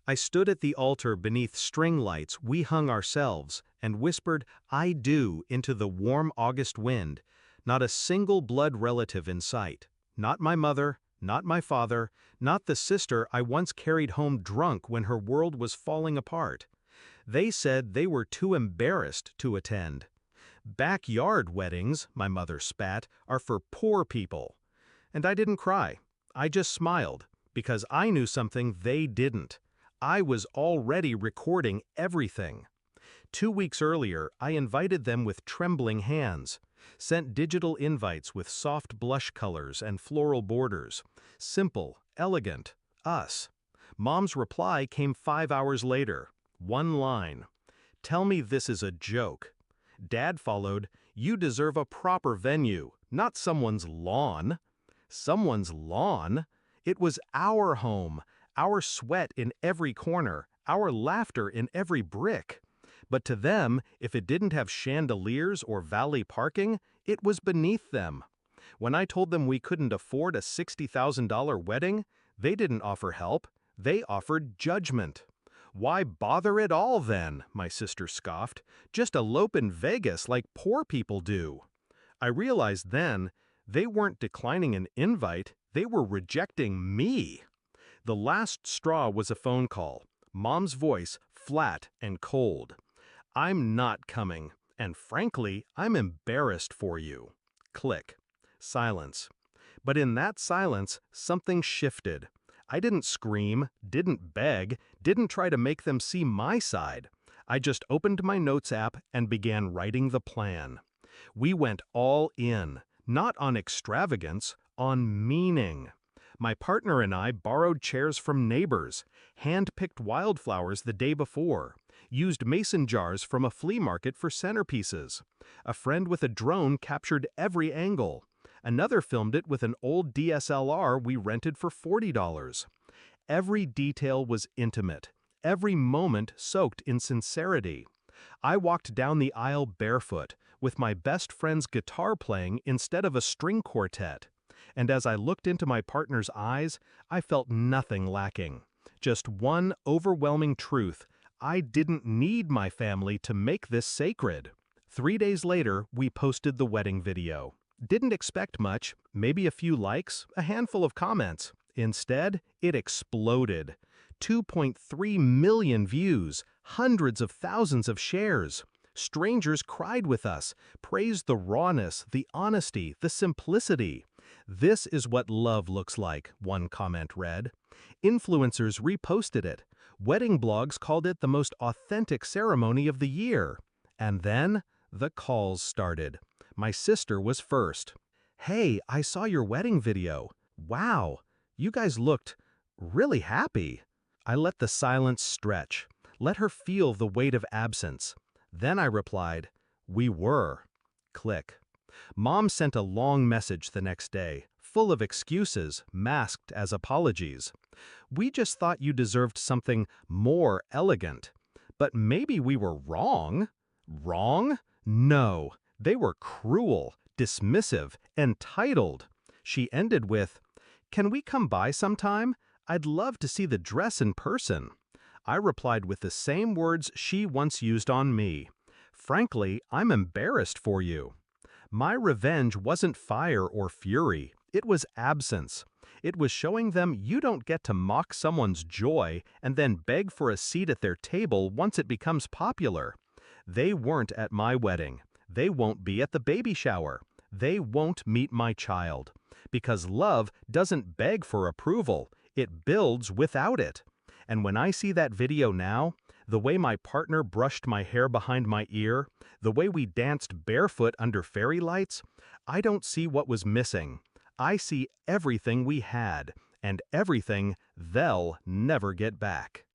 I stood at the altar beneath string lights we hung ourselves and whispered, "I do," into the warm August wind. Not a single blood relative in sight. Not my mother, not my father, not the sister I once carried home drunk when her world was falling apart. They said they were too embarrassed to attend. "Backyard weddings," my mother spat, "are for poor people." And I didn't cry. I just smiled, because I knew something they didn't. I was already recording everything. 2 weeks earlier, I invited them with trembling hands, sent digital invites with soft blush colors and floral borders. Simple, elegant, us. Mom's reply came 5 hours later. One line. "Tell me this is a joke." Dad followed, "You deserve a proper venue, not someone's lawn." Someone's lawn? It was our home, our sweat in every corner, our laughter in every brick. But to them, if it didn't have chandeliers or valet parking, it was beneath them. When I told them we couldn't afford a $60,000 wedding, they didn't offer help, they offered judgment. "Why bother at all then?" my sister scoffed. "Just elope in Vegas like poor people do." I realized then, they weren't declining an invite, they were rejecting me. The last straw was a phone call. Mom's voice, flat and cold. "I'm not coming, and frankly, I'm embarrassed for you." Click. Silence. But in that silence, something shifted. I didn't scream, didn't beg, didn't try to make them see my side. I just opened my notes app and began writing the plan. We went all in, not on extravagance, on meaning. My partner and I borrowed chairs from neighbors, hand-picked wildflowers the day before, used mason jars from a flea market for centerpieces. A friend with a drone captured every angle. Another filmed it with an old DSLR we rented for $40. Every detail was intimate, every moment soaked in sincerity. I walked down the aisle barefoot, with my best friend's guitar playing instead of a string quartet. And as I looked into my partner's eyes, I felt nothing lacking. Just one overwhelming truth: I didn't need my family to make this sacred. 3 days later, we posted the wedding video. Didn't expect much, maybe a few likes, a handful of comments. Instead, it exploded. 2.3 million views, hundreds of thousands of shares. Strangers cried with us, praised the rawness, the honesty, the simplicity. "This is what love looks like," one comment read. Influencers reposted it. Wedding blogs called it the most authentic ceremony of the year. And then, the calls started. My sister was first. "Hey, I saw your wedding video. Wow, you guys looked really happy." I let the silence stretch, let her feel the weight of absence. Then I replied, "We were." Click. Mom sent a long message the next day, full of excuses, masked as apologies. "We just thought you deserved something more elegant." But maybe we were wrong. Wrong? No. They were cruel, dismissive, entitled. She ended with, "Can we come by sometime? I'd love to see the dress in person." I replied with the same words she once used on me. "Frankly, I'm embarrassed for you." My revenge wasn't fire or fury. It was absence. It was showing them you don't get to mock someone's joy and then beg for a seat at their table once it becomes popular. They weren't at my wedding. They won't be at the baby shower. They won't meet my child. Because love doesn't beg for approval. It builds without it. And when I see that video now, the way my partner brushed my hair behind my ear, the way we danced barefoot under fairy lights, I don't see what was missing. I see everything we had, and everything they'll never get back.